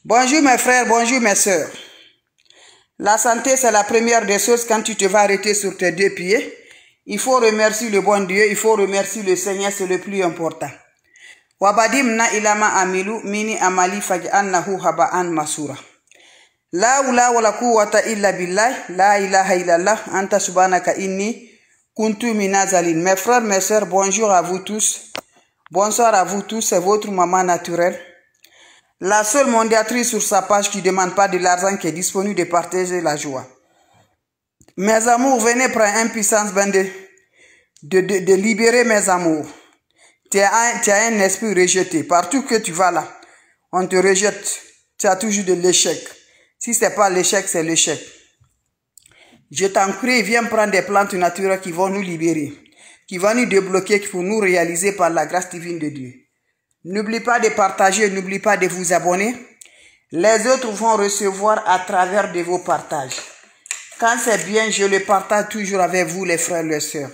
Bonjour mes frères, bonjour mes sœurs. La santé, c'est la première des choses quand tu te vas arrêter sur tes deux pieds. Il faut remercier le bon Dieu, il faut remercier le Seigneur, c'est le plus important. Wabadim na ilama amilu mini amali faj'annahu haba'an masura. La hawla wala quwwata illa billah, la ilaha illallah, anta subhanaka inni kuntu minazalin. Mes frères, mes sœurs, bonjour à vous tous. Bonsoir à vous tous, c'est votre maman naturelle. La seule mondiatrice sur sa page qui ne demande pas de l'argent, qui est disponible de partager la joie. Mes amours, venez prendre une puissance de libérer mes amours. Tu as un esprit rejeté. Partout que tu vas là, on te rejette. Tu as toujours de l'échec. Si ce n'est pas l'échec, c'est l'échec. Je t'en prie, viens prendre des plantes naturelles qui vont nous libérer, qui vont nous débloquer pour nous réaliser par la grâce divine de Dieu. N'oublie pas de partager, n'oublie pas de vous abonner. Les autres vont recevoir à travers de vos partages. Quand c'est bien, je le partage toujours avec vous, les frères et les sœurs.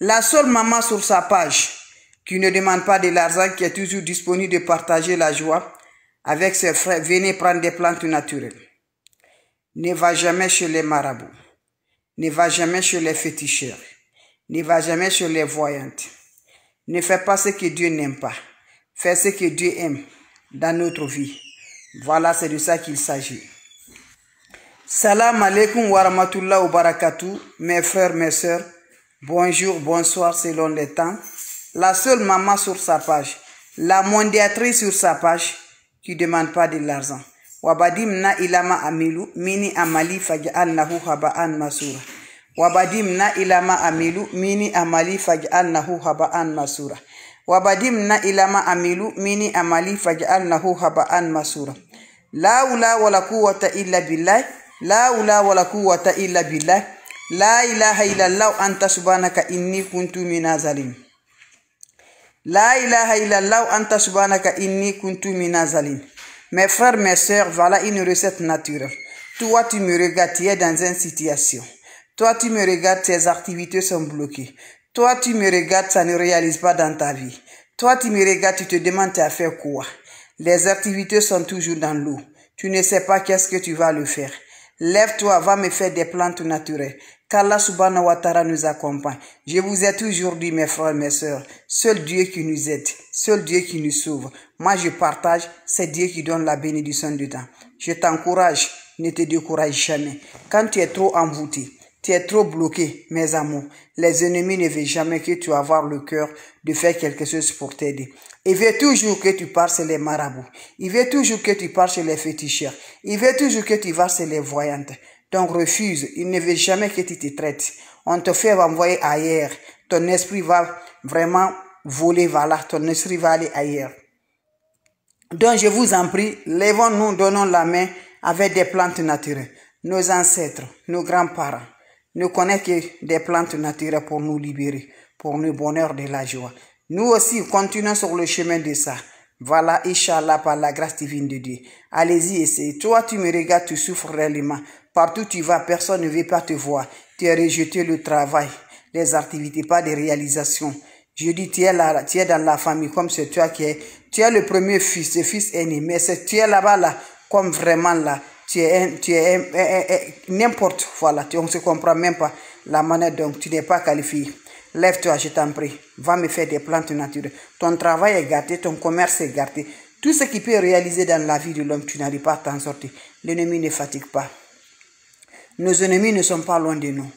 La seule maman sur sa page qui ne demande pas de l'argent, qui est toujours disponible de partager la joie avec ses frères, venez prendre des plantes naturelles. Ne va jamais chez les marabouts. Ne va jamais chez les féticheurs. Ne va jamais chez les voyantes. Ne fais pas ce que Dieu n'aime pas. Fais ce que Dieu aime dans notre vie. Voilà, c'est de ça qu'il s'agit. Salam alaikum wa rahmatullah wa barakatuh, mes frères, mes sœurs. Bonjour, bonsoir selon les temps. La seule maman sur sa page, la mondiatrice sur sa page, qui ne demande pas de l'argent. Wabadim na ilama amilu, mini amali faj'alnahu haba'an masura. Wabadim na ilama amilu, mini amali faj'alnahu haba'an masura. Wabadim na ilama amilu, mini amali faj'alnahu haba'an masura. La hawla wala quwwata illa billah, la hawla wala quwwata illa billah, la ilaha illallah, anta subhanaka inni kuntu minazalin. La ilaha illallah, anta subhanaka inni kuntu minazalin. Mes frères, mes sœurs, voilà une recette naturelle. Toi, tu me regardes, tu es dans une situation. Toi, tu me regardes, tes activités sont bloquées. Toi, tu me regardes, ça ne réalise pas dans ta vie. Toi, tu me regardes, tu te demandes, tu as fait quoi? Les activités sont toujours dans l'eau. Tu ne sais pas qu'est-ce que tu vas le faire. Lève-toi, va me faire des plantes naturelles. Qu'Allah subhanahu wa ta'ala nous accompagne. Je vous ai toujours dit, mes frères, mes sœurs, seul Dieu qui nous aide, seul Dieu qui nous sauve. Moi, je partage, c'est Dieu qui donne la bénédiction du temps. Je t'encourage, ne te décourage jamais. Quand tu es trop envoûté, tu es trop bloqué, mes amours, les ennemis ne veulent jamais que tu aies le cœur de faire quelque chose pour t'aider. Il veut toujours que tu parles chez les marabouts. Il veut toujours que tu parles chez les féticheurs. Il veut toujours que tu vas chez les voyantes. Donc refuse, il ne veut jamais que tu te traites. On te fait envoyer ailleurs. Ton esprit va vraiment voler, voilà, ton esprit va aller ailleurs. Donc je vous en prie, lèvons-nous, donnons la main avec des plantes naturelles. Nos ancêtres, nos grands-parents ne connaissent que des plantes naturelles pour nous libérer, pour le bonheur de la joie. Nous aussi, continuons sur le chemin de ça. Voilà, Inch'Allah, par la grâce divine de Dieu. Allez-y, essayez. Toi, tu me regardes, tu souffres réellement. Partout où tu vas, personne ne veut pas te voir. Tu as rejeté le travail, les activités, pas de réalisation. Je dis, tu es là, tu es dans la famille, comme c'est toi qui es. Tu es le premier fils, le fils aîné. Mais tu es là-bas, là, comme vraiment là. Tu es n'importe, voilà. On ne se comprend même pas la manière, donc tu n'es pas qualifié. Lève-toi, je t'en prie. Va me faire des plantes naturelles. Ton travail est gâté, ton commerce est gâté. Tout ce qui peut réaliser dans la vie de l'homme, tu n'arrives pas à t'en sortir. L'ennemi ne fatigue pas. Nos ennemis ne sont pas loin de nous.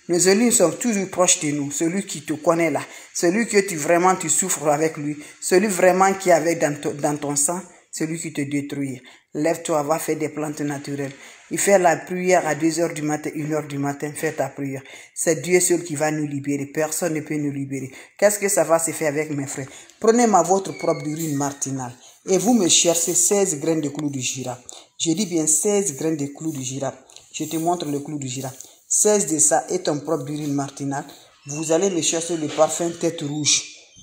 Nos ennemis sont toujours proches de nous. Celui qui te connaît là, celui que tu souffres avec lui, celui vraiment qui est avec dans ton sang, celui qui te détruit. Lève-toi, va faire des plantes naturelles. Il fait la prière à 2h du matin, 1h du matin, fais ta prière. C'est Dieu seul qui va nous libérer. Personne ne peut nous libérer. Qu'est-ce que ça va se faire avec mes frères? Prenez votre propre urine martinale et vous me cherchez 16 graines de clous de girafe. Je dis bien 16 graines de clous de girafe. Je te montre le clou de girafe. 16 de ça est ton propre urine martinale. Vous allez me chercher le parfum tête rouge.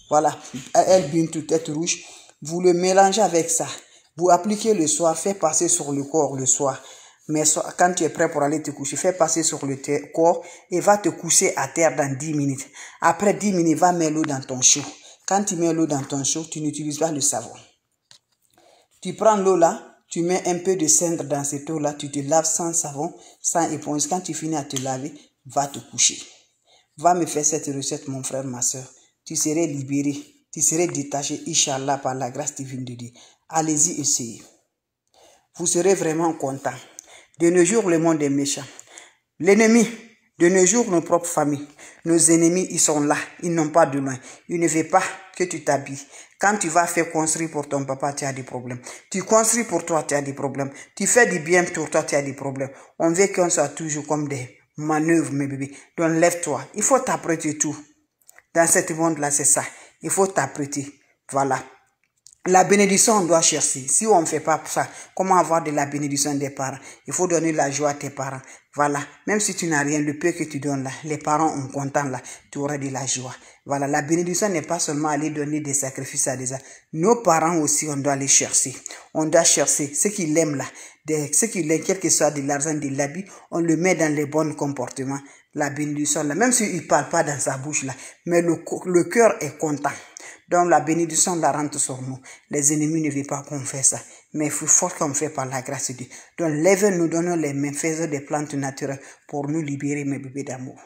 Voilà, El Bintou tête rouge. Vous le mélangez avec ça. Vous appliquez le soir, faites passer sur le corps le soir. Mais quand tu es prêt pour aller te coucher, fais passer sur le corps et va te coucher à terre dans 10 minutes. Après 10 minutes, va mettre l'eau dans ton chaud. Quand tu mets l'eau dans ton chaud, tu n'utilises pas le savon. Tu prends l'eau là, tu mets un peu de cendre dans cette eau-là, tu te laves sans savon, sans éponge. Quand tu finis à te laver, va te coucher. Va me faire cette recette, mon frère, ma soeur. Tu serais libéré, tu serais détaché, Inch'Allah, par la grâce divine de Dieu. Allez-y, essayez. Vous serez vraiment content. De nos jours, le monde est méchant. L'ennemi, de nos jours, nos propres familles, nos ennemis, ils sont là, ils n'ont pas de loin. Ils ne veulent pas que tu t'habilles. Quand tu vas faire construire pour ton papa, tu as des problèmes. Tu construis pour toi, tu as des problèmes. Tu fais du bien pour toi, tu as des problèmes. On veut qu'on soit toujours comme des manœuvres, mes bébés. Donc lève-toi. Il faut t'apprêter tout. Dans ce monde-là, c'est ça. Il faut t'apprêter. Voilà. La bénédiction, on doit chercher. Si on ne fait pas ça, comment avoir de la bénédiction des parents? Il faut donner la joie à tes parents. Voilà. Même si tu n'as rien, le peu que tu donnes là, les parents ont content là, tu auras de la joie. Voilà. La bénédiction n'est pas seulement aller donner des sacrifices à des gens. Nos parents aussi, on doit les chercher. On doit chercher ce qu'ils aiment là. Ce qu'ils aiment, quel que soit de l'argent, de l'habit, on le met dans les bons comportements. La bénédiction là, même s'il ne parle pas dans sa bouche là, mais le cœur est content. Donc la bénédiction la rentre sur nous. Les ennemis ne veulent pas qu'on fasse ça. Mais il faut fort qu'on fait par la grâce de Dieu. Donc lève-nous, donnons les mains, faisons des plantes naturelles pour nous libérer, mes bébés d'amour.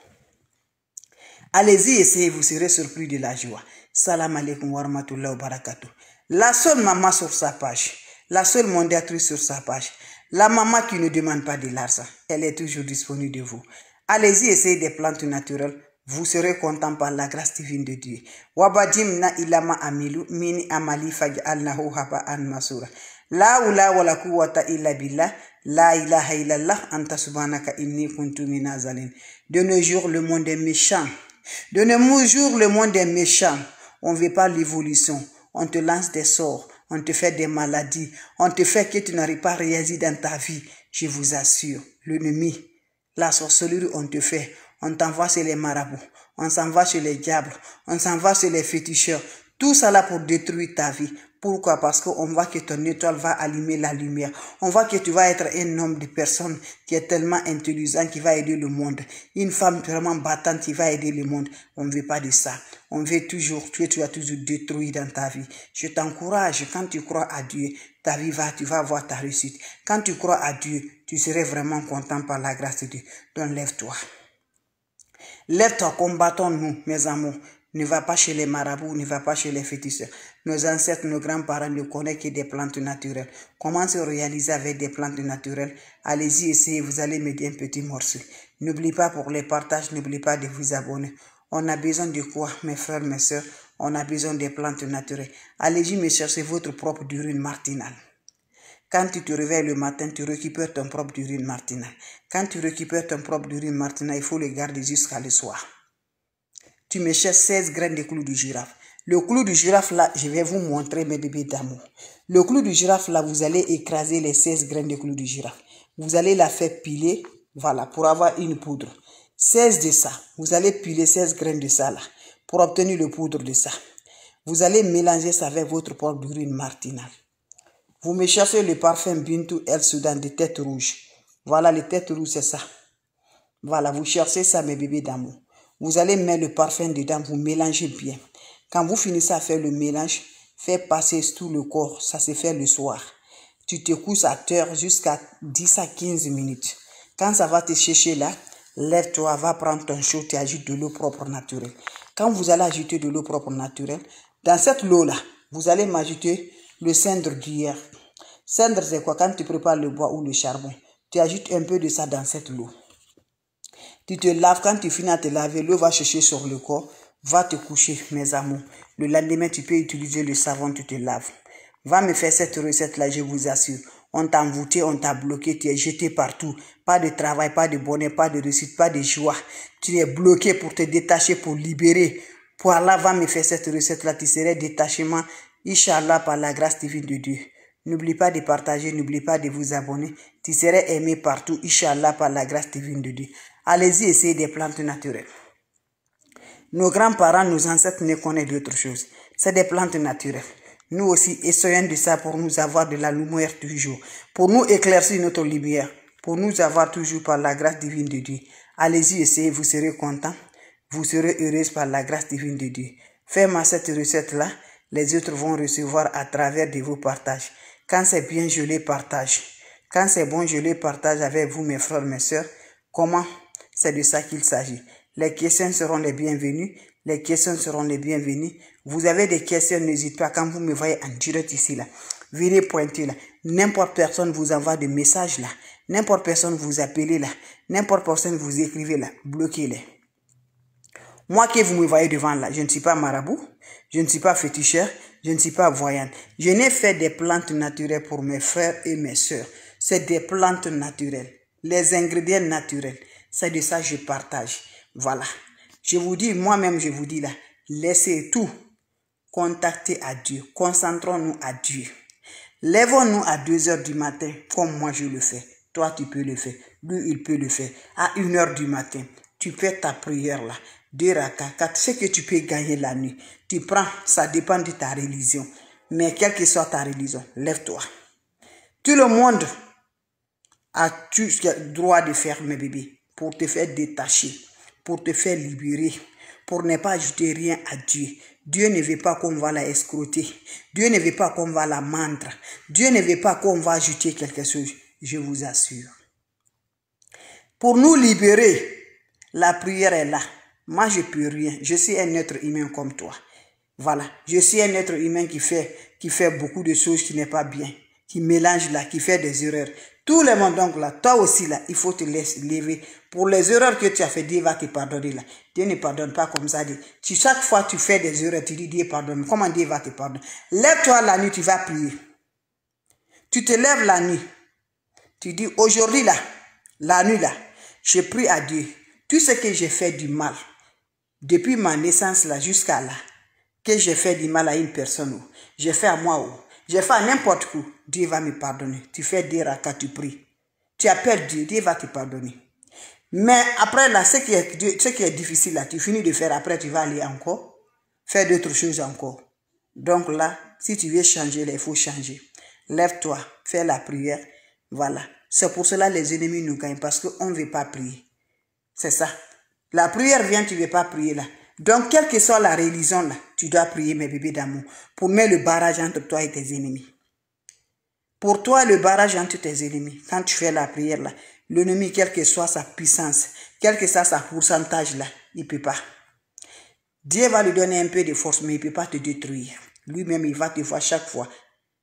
Allez-y, essayez, vous serez surpris de la joie. Salam alaikum wa rahmatullahi wa barakatuh. La seule maman sur sa page, la seule mondiatrice sur sa page, la maman qui ne demande pas de l'argent, elle est toujours disponible de vous. Allez-y, essayez des plantes naturelles. Vous serez content par la grâce divine de Dieu. Wabadim na ilama amilu mini amali faj'alnahu haba'an masura. La ula wala quwwata illa billah. La ilaha illallah anta subhanaka inni kuntu minaz zalimin. De nos jours, le monde est méchant. De nos jours, le monde est méchant. On ne veut pas l'évolution. On te lance des sorts. On te fait des maladies. On te fait que tu n'arrives pas à réaliser dans ta vie. Je vous assure, l'ennemi, la sorcellerie, on te fait. On t'envoie chez les marabouts, on s'en va chez les diables, on s'en va chez les féticheurs. Tout ça là pour détruire ta vie. Pourquoi? Parce qu'on voit que ton étoile va allumer la lumière. On voit que tu vas être un homme de personne qui est tellement intelligent, qui va aider le monde. Une femme vraiment battante qui va aider le monde. On ne veut pas de ça. On veut toujours tuer, tu vas toujours détruire dans ta vie. Je t'encourage, quand tu crois à Dieu, ta vie tu vas avoir ta réussite. Quand tu crois à Dieu, tu serais vraiment content par la grâce de Dieu. Donc lève-toi. Lève-toi, combattons-nous, mes amours. Ne va pas chez les marabouts, ne va pas chez les féticheurs. Nos ancêtres, nos grands-parents ne connaissent que des plantes naturelles. Comment se réaliser avec des plantes naturelles? Allez-y, essayez, vous allez m'aider un petit morceau. N'oubliez pas pour les partages, n'oubliez pas de vous abonner. On a besoin de quoi, mes frères, mes soeurs? On a besoin des plantes naturelles. Allez-y, me chercher votre propre urine martinale. Quand tu te réveilles le matin, tu récupères ton propre urine martinale. Quand tu récupères ton propre urine martinale, il faut le garder jusqu'à le soir. Tu me cherches 16 graines de clou de girafe. Le clou de girafe là, je vais vous montrer, mes bébés d'amour. Le clou de girafe là, vous allez écraser les 16 graines de clou de girafe. Vous allez la faire piler, voilà, pour avoir une poudre. 16 de ça. Vous allez piler 16 graines de ça là, pour obtenir le poudre de ça. Vous allez mélanger ça avec votre propre urine martinale. Vous me cherchez le parfum Bintou El Soudan de tête rouge. Voilà, les têtes rouges, c'est ça. Voilà, vous cherchez ça, mes bébés d'amour. Vous allez mettre le parfum dedans, vous mélangez bien. Quand vous finissez à faire le mélange, faites passer tout le corps. Ça se fait le soir. Tu te couches à terre jusqu'à 10 à 15 minutes. Quand ça va te chercher là, lève-toi, va prendre ton chaud, tu ajoutes de l'eau propre naturelle. Quand vous allez ajouter de l'eau propre naturelle, dans cette eau-là, vous allez m'ajouter le cendre d'hier. Cendre, c'est quoi? Quand tu prépares le bois ou le charbon, tu ajoutes un peu de ça dans cette eau. Tu te laves, quand tu finis à te laver, l'eau va chercher sur le corps, va te coucher, mes amours. Le lendemain, tu peux utiliser le savon, tu te laves. Va me faire cette recette-là, je vous assure. On t'a envoûté, on t'a bloqué, tu es jeté partout. Pas de travail, pas de bonheur, pas de réussite, pas de joie. Tu es bloqué pour te détacher, pour libérer. Pour Allah, va me faire cette recette-là, tu serais détachement. Inch'Allah, par la grâce divine de Dieu. N'oublie pas de partager, n'oublie pas de vous abonner. Tu serais aimé partout, Inch'Allah, par la grâce divine de Dieu. Allez-y, essayez des plantes naturelles. Nos grands-parents, nos ancêtres ne connaissent d'autre chose. C'est des plantes naturelles. Nous aussi, essayons de ça pour nous avoir de la lumière toujours. Pour nous éclaircir notre lumière. Pour nous avoir toujours par la grâce divine de Dieu. Allez-y, essayez, vous serez contents. Vous serez heureuse par la grâce divine de Dieu. Faites-moi cette recette-là. Les autres vont recevoir à travers de vos partages. Quand c'est bien, je les partage. Quand c'est bon, je les partage avec vous, mes frères, mes sœurs. Comment? C'est de ça qu'il s'agit. Les questions seront les bienvenues. Les questions seront les bienvenues. Vous avez des questions, n'hésitez pas. Quand vous me voyez en direct ici, là, venez pointer là. N'importe personne vous envoie des messages là. N'importe personne vous appelez là. N'importe personne vous écrivez là. Bloquez-les. Moi que vous me voyez devant là, je ne suis pas marabout. Je ne suis pas féticheur. Je ne suis pas voyante. Je n'ai fait des plantes naturelles pour mes frères et mes sœurs. C'est des plantes naturelles. Les ingrédients naturels. C'est de ça que je partage. Voilà. Je vous dis, moi-même, je vous dis là, laissez tout. Contactez à Dieu. Concentrons-nous à Dieu. Lèvons-nous à 2 heures du matin, comme moi je le fais. Toi, tu peux le faire. Lui, il peut le faire. À 1 heure du matin, tu fais ta prière là. 2 rakas, 4, ce que tu peux gagner la nuit. Tu prends, ça dépend de ta religion. Mais quelle que soit ta religion, lève-toi. Tout le monde a le droit de faire, mes bébés, pour te faire détacher, pour te faire libérer, pour ne pas ajouter rien à Dieu. Dieu ne veut pas qu'on va la escroter. Dieu ne veut pas qu'on va la mendre. Dieu ne veut pas qu'on va ajouter quelque chose. Je vous assure. Pour nous libérer, la prière est là. Moi, je ne peux rien. Je suis un être humain comme toi. Voilà. Je suis un être humain qui fait beaucoup de choses qui n'est pas bien. Qui mélange là, qui fait des erreurs. Tout le monde donc là, toi aussi là, il faut te laisser lever. Pour les erreurs que tu as fait, Dieu va te pardonner là. Dieu ne pardonne pas comme ça. Chaque fois que tu fais des erreurs, tu dis Dieu pardonne. Comment Dieu va te pardonner? Lève-toi la nuit, tu vas prier. Tu te lèves la nuit. Tu dis aujourd'hui là, la nuit là, je prie à Dieu. Tout ce que j'ai fait du mal, depuis ma naissance là jusqu'à là, que j'ai fait du mal à une personne, j'ai fait à moi, j'ai fait à n'importe où, Dieu va me pardonner. Tu fais des rakas, tu pries. Tu appelles Dieu, Dieu va te pardonner. Mais après là, ce qui est difficile là, tu finis de faire, après tu vas aller encore, faire d'autres choses encore. Donc là, si tu veux changer, il faut changer. Lève-toi, fais la prière, voilà. C'est pour cela que les ennemis nous gagnent, parce qu'on ne veut pas prier. C'est ça. La prière vient, tu ne veux pas prier là. Donc, quelle que soit la religion là, tu dois prier, mes bébés d'amour, pour mettre le barrage entre toi et tes ennemis. Pour toi, le barrage entre tes ennemis, quand tu fais la prière là, l'ennemi, quelle que soit sa puissance, quel que soit sa pourcentage là, il ne peut pas. Dieu va lui donner un peu de force, mais il ne peut pas te détruire. Lui-même, il va te voir chaque fois.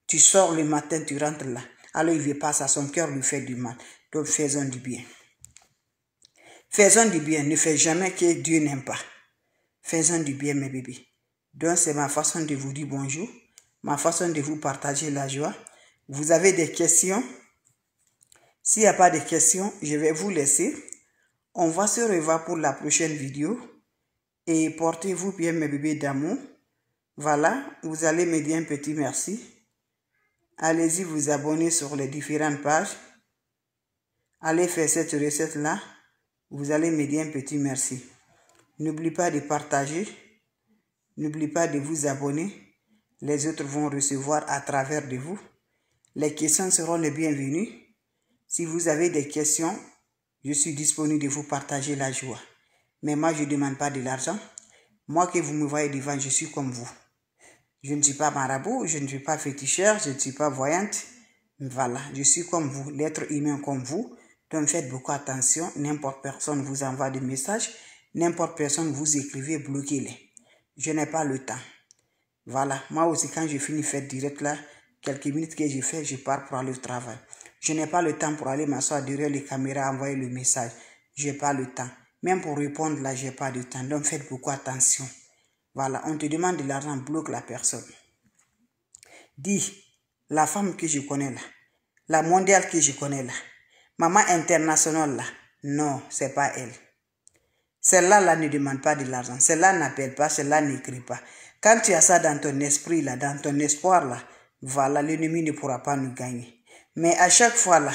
Tu sors le matin, tu rentres là. Alors, il ne veut pas ça, son cœur lui fait du mal. Donc, faisons du bien. Faisons du bien, ne fais jamais que Dieu n'aime pas. Faisons du bien, mes bébés. Donc, c'est ma façon de vous dire bonjour, ma façon de vous partager la joie. Vous avez des questions? S'il n'y a pas de questions, je vais vous laisser. On va se revoir pour la prochaine vidéo. Et portez-vous bien, mes bébés d'amour. Voilà, vous allez me dire un petit merci. Allez-y vous abonner sur les différentes pages. Allez faire cette recette-là. Vous allez me dire un petit merci. N'oubliez pas de partager. N'oubliez pas de vous abonner. Les autres vont recevoir à travers de vous. Les questions seront les bienvenues. Si vous avez des questions, je suis disponible de vous partager la joie. Mais moi, je ne demande pas de l'argent. Moi que vous me voyez devant, je suis comme vous. Je ne suis pas marabout, je ne suis pas féticheur, je ne suis pas voyante. Voilà, je suis comme vous, l'être humain comme vous. Donc faites beaucoup attention, n'importe personne vous envoie des messages, n'importe personne vous écrivez, bloquez-les. Je n'ai pas le temps. Voilà, moi aussi quand je finis faire direct là, quelques minutes que j'ai fait, je pars pour aller au travail. Je n'ai pas le temps pour aller m'asseoir derrière les caméras, envoyer le message. Je n'ai pas le temps. Même pour répondre là, je n'ai pas de temps. Donc faites beaucoup attention. Voilà, on te demande de l'argent, bloque la personne. Dis, la femme que je connais là, la mondiale que je connais là, maman internationale là, non, c'est pas elle. Celle-là là, ne demande pas de l'argent. Celle-là n'appelle pas, celle-là n'écrit pas. Quand tu as ça dans ton esprit là, dans ton espoir là, voilà, l'ennemi ne pourra pas nous gagner. Mais à chaque fois là,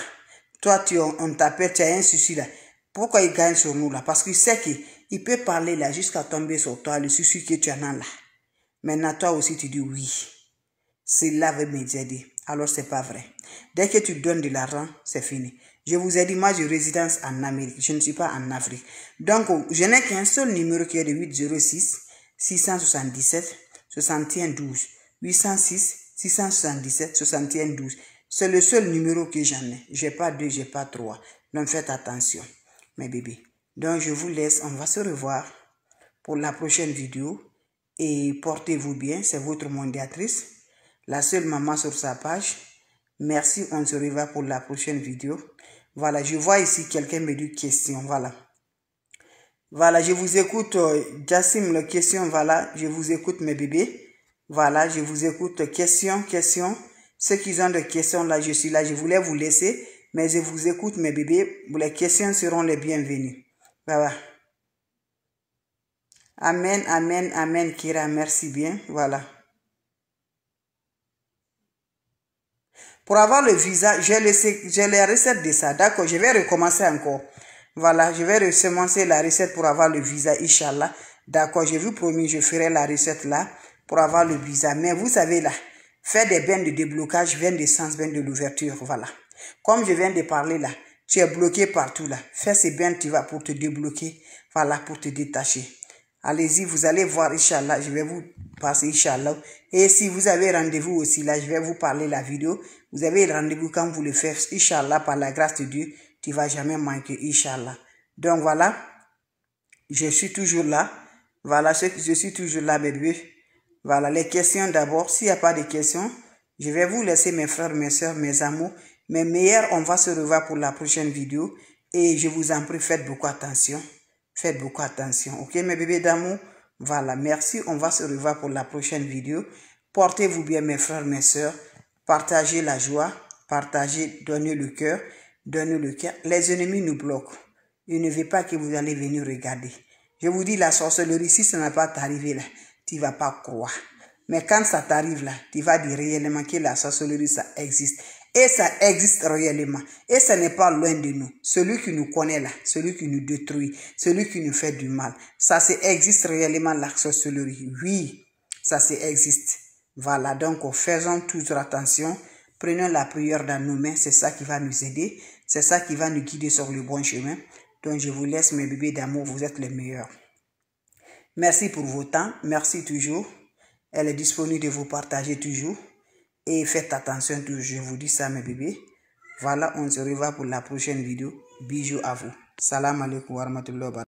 toi on t'appelle, tu as un souci là. Pourquoi il gagne sur nous là? Parce qu'il sait qu'il peut parler là jusqu'à tomber sur toi, le souci que tu en as là. Maintenant toi aussi tu dis oui. Cela va m'aider. Alors c'est pas vrai. Dès que tu donnes de l'argent, c'est fini. Je vous ai dit, moi je résidence en Amérique, je ne suis pas en Afrique. Donc je n'ai qu'un seul numéro qui est de 806 677 61 12. 806 677 61 12. C'est le seul numéro que j'en ai. J'ai pas 2, j'ai pas 3. Donc faites attention, mes bébés. Donc je vous laisse, on va se revoir pour la prochaine vidéo. Et portez-vous bien, c'est votre mondiatrice, la seule maman sur sa page. Merci, on se revoit pour la prochaine vidéo. Voilà, je vois ici quelqu'un me dit question, voilà. Voilà, je vous écoute, Jassim, la question, voilà, je vous écoute mes bébés. Voilà, je vous écoute, question. Ceux qui ont des questions, là, je suis là, je voulais vous laisser, mais je vous écoute mes bébés. Les questions seront les bienvenues. Voilà. Amen, amen, amen, Kira, merci bien, voilà. Pour avoir le visa, j'ai les recettes de ça, d'accord, je vais recommencer encore. Voilà, je vais recommencer la recette pour avoir le visa, Inch'Allah. D'accord, je vous promis, je ferai la recette là pour avoir le visa. Mais vous savez là, faire des bains de déblocage, bains de sens, bains de l'ouverture, voilà. Comme je viens de parler là, tu es bloqué partout là. Fais ces bains, tu vas pour te débloquer, voilà, pour te détacher. Allez-y, vous allez voir, Inch'Allah, je vais vous passer, Inch'Allah. Et si vous avez rendez-vous aussi là, je vais vous parler la vidéo. Vous avez rendez-vous quand vous le faites, Inch'Allah, par la grâce de Dieu. Tu ne vas jamais manquer, Inch'Allah. Donc voilà, je suis toujours là. Voilà, je suis toujours là, bébé. Voilà, les questions d'abord. S'il n'y a pas de questions, je vais vous laisser mes frères, mes soeurs, mes amours. Mes meilleurs, on va se revoir pour la prochaine vidéo. Et je vous en prie, faites beaucoup attention. Faites beaucoup attention, ok, mes bébés d'amour? Voilà, merci. On va se revoir pour la prochaine vidéo. Portez-vous bien, mes frères, mes soeurs. Partagez la joie. Partagez, donnez le cœur. Donnez le cœur. Les ennemis nous bloquent. Ils ne veulent pas que vous allez venir regarder. Je vous dis, la sorcellerie, si ça n'a pas t'arrivé là, tu ne vas pas croire. Mais quand ça t'arrive là, tu vas dire réellement que la sorcellerie, ça existe. Et ça existe réellement. Et ça n'est pas loin de nous. Celui qui nous connaît là, celui qui nous détruit, celui qui nous fait du mal, ça existe réellement la sorcellerie. Oui, ça existe. Voilà, donc faisons toujours attention. Prenons la prière dans nos mains, c'est ça qui va nous aider. C'est ça qui va nous guider sur le bon chemin. Donc je vous laisse mes bébés d'amour, vous êtes les meilleurs. Merci pour vos temps, merci toujours. Elle est disponible de vous partager toujours. Et faites attention toujours, je vous dis ça mes bébés. Voilà, on se revoit pour la prochaine vidéo. Bisous à vous. Salam alaikum wa rahmatullahi wa barakatuh.